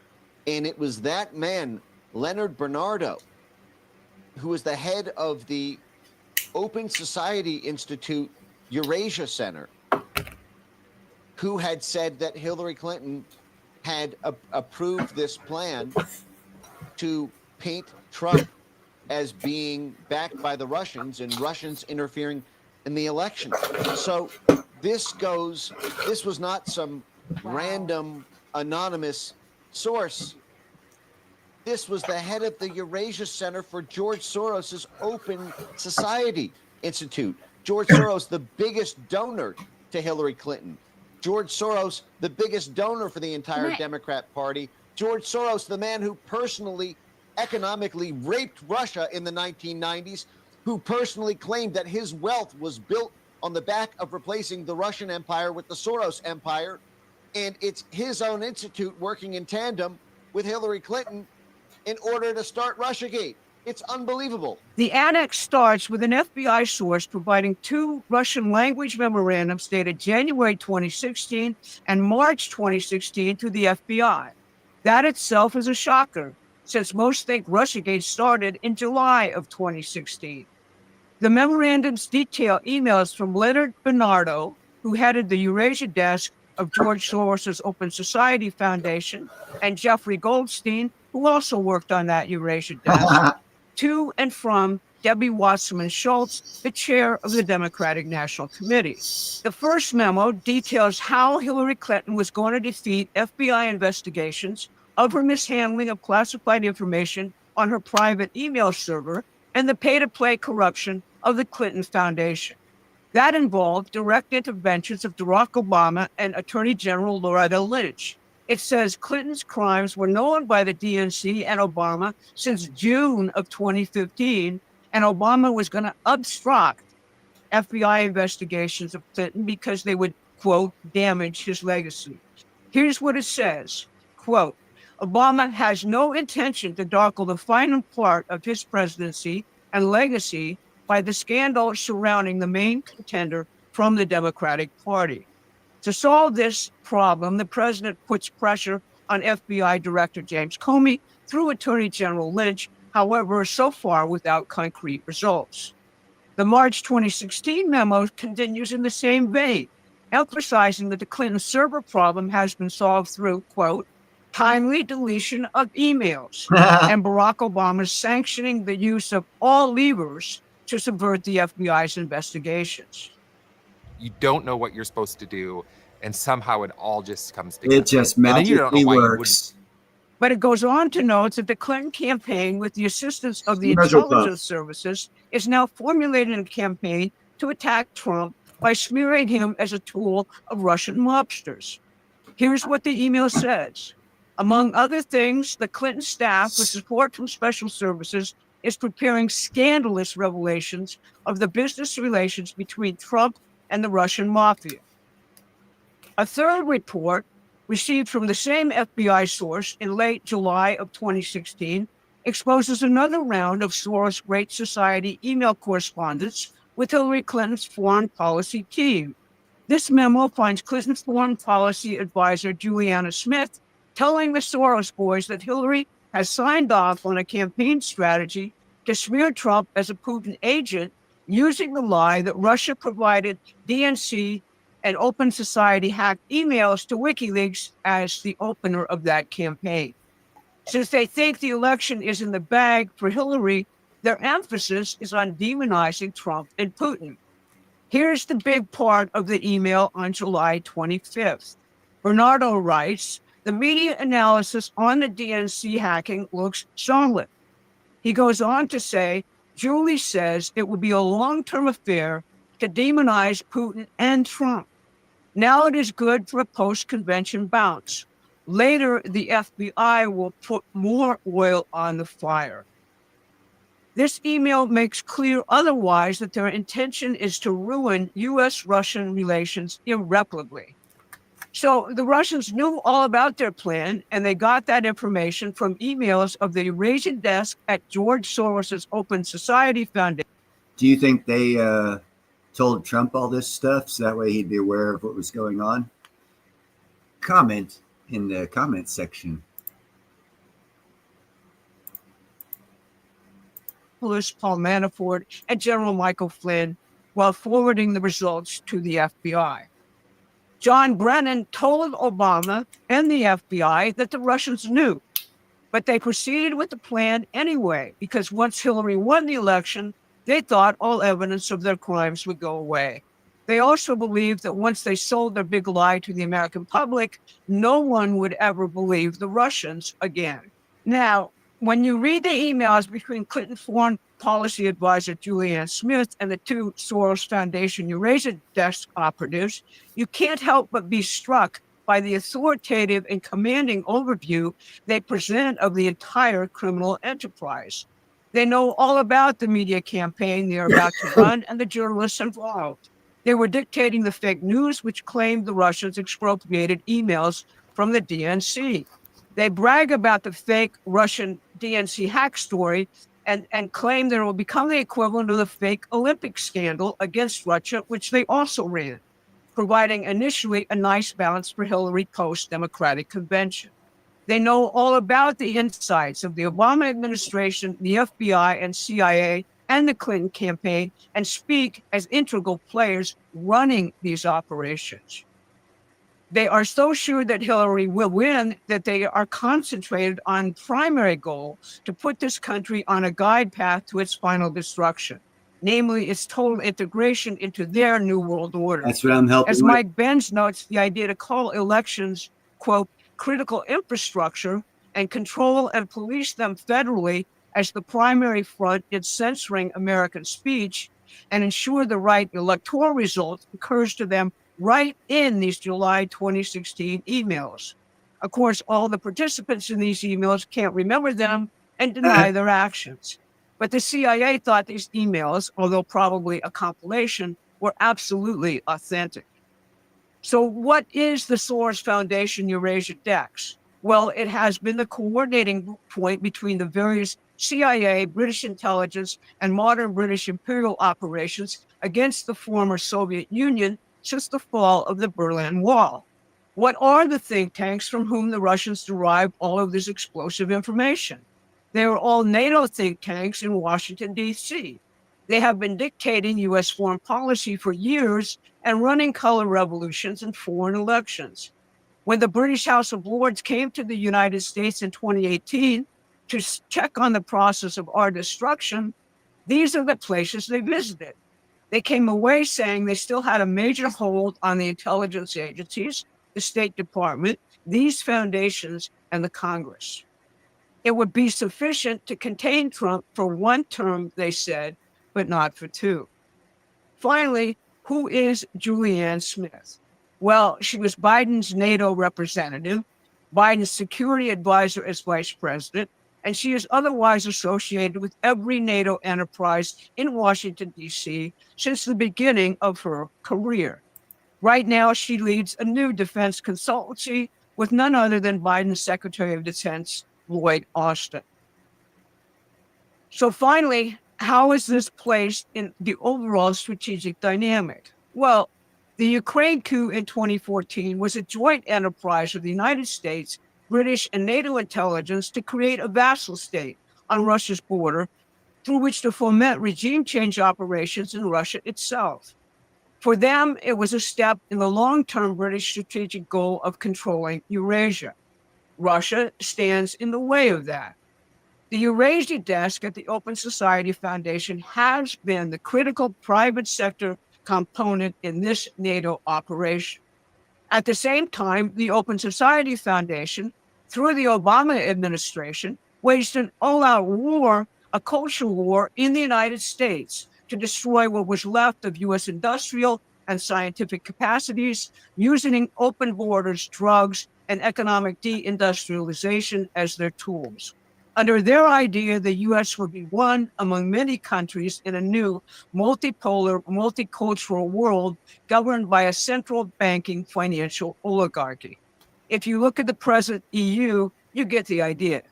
And it was that man, Leonard Bernardo, who was the head of the Open Society Institute Eurasia Center, who had said that Hillary Clinton had approved this plan to paint Trump as being backed by the Russians and Russians interfering in the election. So this was not some random anonymous source. This was the head of the Eurasia Center for George Soros's Open Society Institute. George Soros, the biggest donor to Hillary Clinton. George Soros, the biggest donor for the entire Democrat Party. George Soros, the man who personally economically raped Russia in the 1990s, who personally claimed that his wealth was built on the back of replacing the Russian Empire with the Soros Empire. And it's his own institute working in tandem with Hillary Clinton in order to start Russiagate. It's unbelievable. The annex starts with an FBI source providing 2 Russian language memorandums dated January 2016 and March 2016 to the FBI. That itself is a shocker, since most think Russiagate started in July of 2016. The memorandums detail emails from Leonard Bernardo, who headed the Eurasia desk of George Soros's Open Society Foundation, and Jeffrey Goldstein, who also worked on that Eurasia desk, to and from Debbie Wasserman Schultz, the chair of the Democratic National Committee. The first memo details how Hillary Clinton was going to defeat FBI investigations of her mishandling of classified information on her private email server and the pay-to-play corruption of the Clinton Foundation. That involved direct interventions of Barack Obama and Attorney General Loretta Lynch. It says Clinton's crimes were known by the DNC and Obama since June of 2015, and Obama was going to obstruct FBI investigations of Clinton because they would, quote, damage his legacy. Here's what it says, quote, Obama has no intention to darken the final part of his presidency and legacy by the scandal surrounding the main contender from the Democratic Party. To solve this problem, the president puts pressure on FBI Director James Comey through Attorney General Lynch, however, so far without concrete results. The March 2016 memo continues in the same vein, emphasizing that the Clinton server problem has been solved through, quote, timely deletion of emails and Barack Obama's sanctioning the use of all levers to subvert the FBI's investigations. You don't know what you're supposed to do, and somehow it all just comes together. It just magically works. But it goes on to note that the Clinton campaign, with the assistance of the intelligence services, is now formulating a campaign to attack Trump by smearing him as a tool of Russian mobsters. Here's what the email says. Among other things, the Clinton staff, with support from special services, is preparing scandalous revelations of the business relations between Trump and the Russian mafia. A third report, received from the same FBI source in late July of 2016, exposes another round of Soros Great Society email correspondence with Hillary Clinton's foreign policy team. This memo finds Clinton's foreign policy advisor, Juliana Smith, telling the Soros boys that Hillary has signed off on a campaign strategy to smear Trump as a Putin agent, using the lie that Russia provided DNC and Open Society hacked emails to WikiLeaks as the opener of that campaign. Since they think the election is in the bag for Hillary, their emphasis is on demonizing Trump and Putin. Here's the big part of the email on July 25th. Bernardo writes, the media analysis on the DNC hacking looks solid. He goes on to say, Julie says it will be a long-term affair to demonize Putin and Trump. Now it is good for a post-convention bounce. Later, the FBI will put more oil on the fire. This email makes clear otherwise that their intention is to ruin U.S.-Russian relations irreparably. So the Russians knew all about their plan, and they got that information from emails of the Eurasian desk at George Soros's Open Society Foundation. Do you think they told Trump all this stuff so that way he'd be aware of what was going on? Comment in the comment section. Paul Manafort and General Michael Flynn while forwarding the results to the FBI. John Brennan told Obama and the FBI that the Russians knew, but they proceeded with the plan anyway, because once Hillary won the election, they thought all evidence of their crimes would go away. They also believed that once they sold their big lie to the American public, no one would ever believe the Russians again. Now, when you read the emails between Clinton Foreign Policy Advisor Julianne Smith and the two Soros Foundation Eurasia desk operatives, you can't help but be struck by the authoritative and commanding overview they present of the entire criminal enterprise. They know all about the media campaign they are about to run and the journalists involved. They were dictating the fake news which claimed the Russians expropriated emails from the DNC. They brag about the fake Russian DNC hack story and claim that it will become the equivalent of the fake Olympic scandal against Russia, which they also ran, providing initially a nice balance for Hillary post-Democratic convention. They know all about the insights of the Obama administration, the FBI and CIA, and the Clinton campaign, and speak as integral players running these operations. They are so sure that Hillary will win that they are concentrated on primary goal to put this country on a guide path to its final destruction, namely its total integration into their new world order. That's what I'm helping As with. Mike Benz notes, the idea to call elections, quote, critical infrastructure and control and police them federally as the primary front in censoring American speech and ensure the right electoral result occurs to them right in these July 2016 emails. Of course, all the participants in these emails can't remember them and deny their actions. But the CIA thought these emails, although probably a compilation, were absolutely authentic. So what is the Soros Foundation Eurasia Dex? Well, it has been the coordinating point between the various CIA, British intelligence, and modern British imperial operations against the former Soviet Union since the fall of the Berlin Wall. What are the think tanks from whom the Russians derive all of this explosive information? They are all NATO think tanks in Washington, D.C. They have been dictating U.S. foreign policy for years and running color revolutions in foreign elections. When the British House of Lords came to the United States in 2018 to check on the process of our destruction, these are the places they visited. They came away saying they still had a major hold on the intelligence agencies, the State Department, these foundations, and the Congress. It would be sufficient to contain Trump for one term, they said, but not for two. Finally, who is Julianne Smith? Well, she was Biden's NATO representative, Biden's security advisor as vice president, and she is otherwise associated with every NATO enterprise in Washington, D.C. since the beginning of her career. Right now, she leads a new defense consultancy with none other than Biden's Secretary of Defense, Lloyd Austin. So finally, how is this placed in the overall strategic dynamic? Well, the Ukraine coup in 2014 was a joint enterprise of the United States, British and NATO intelligence to create a vassal state on Russia's border through which to foment regime change operations in Russia itself. For them, it was a step in the long-term British strategic goal of controlling Eurasia. Russia stands in the way of that. The Eurasia desk at the Open Society Foundation has been the critical private sector component in this NATO operation. At the same time, the Open Society Foundation, through the Obama administration, waged an all-out war, a cultural war in the United States to destroy what was left of U.S. industrial and scientific capacities, using open borders, drugs, and economic deindustrialization as their tools. Under their idea, the U.S. would be one among many countries in a new multipolar, multicultural world governed by a central banking financial oligarchy. If you look at the present EU, you get the idea.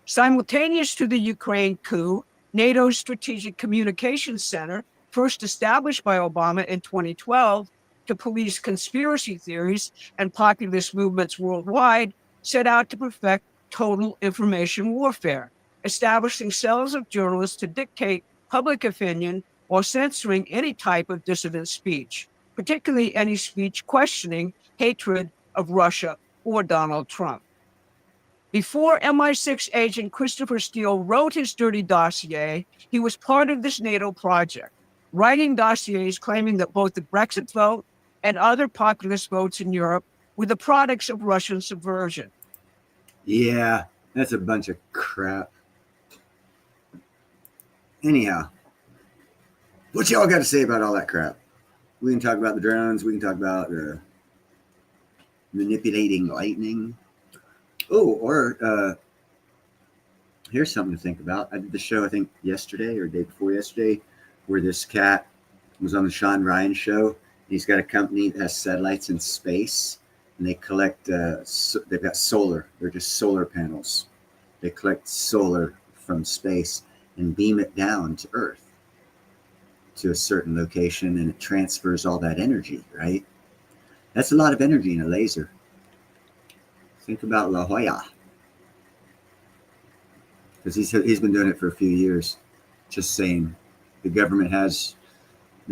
Simultaneous to the Ukraine coup, NATO's Strategic Communications Center, first established by Obama in 2012 to police conspiracy theories and populist movements worldwide, set out to perfect total information warfare, establishing cells of journalists to dictate public opinion while censoring any type of dissident speech, particularly any speech questioning hatred of Russia or Donald Trump. Before MI6 agent Christopher Steele wrote his dirty dossier, he was part of this NATO project, writing dossiers claiming that both the Brexit vote and other populist votes in Europe were the products of Russian subversion. Yeah, that's a bunch of crap. Anyhow, what y'all got to say about all that crap? We can talk about the drones. We can talk about manipulating lightning. Oh, or here's something to think about. I did the show, I think, yesterday or day before yesterday, where this cat was on the Sean Ryan show. He's got a company that has satellites in space, and they collect, they've got solar. They're just solar panels. They collect solar from space and beam it down to Earth to a certain location, and it transfers all that energy, right? That's a lot of energy in a laser. Think about La Jolla, because he's been doing it for a few years, just saying the government has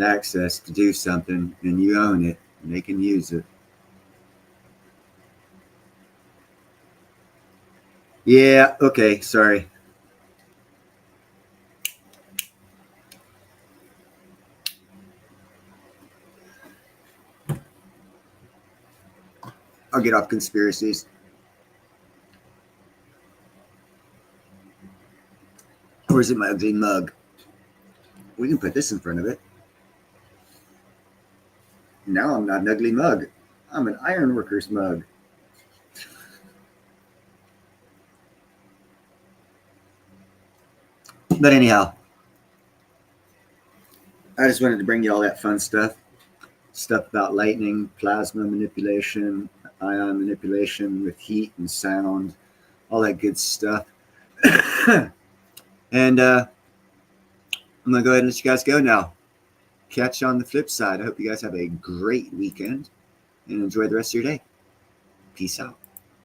access to do something and you own it and they can use it. Yeah, okay, sorry. I'll get off conspiracies. Or is it my ugly mug? We can put this in front of it. Now I'm not an ugly mug. I'm an ironworker's mug. But anyhow, I just wanted to bring you all that fun stuff. Stuff about lightning, plasma manipulation, ion manipulation with heat and sound, all that good stuff. And I'm going to go ahead and let you guys go now. Catch you on the flip side. I hope you guys have a great weekend and enjoy the rest of your day. Peace out.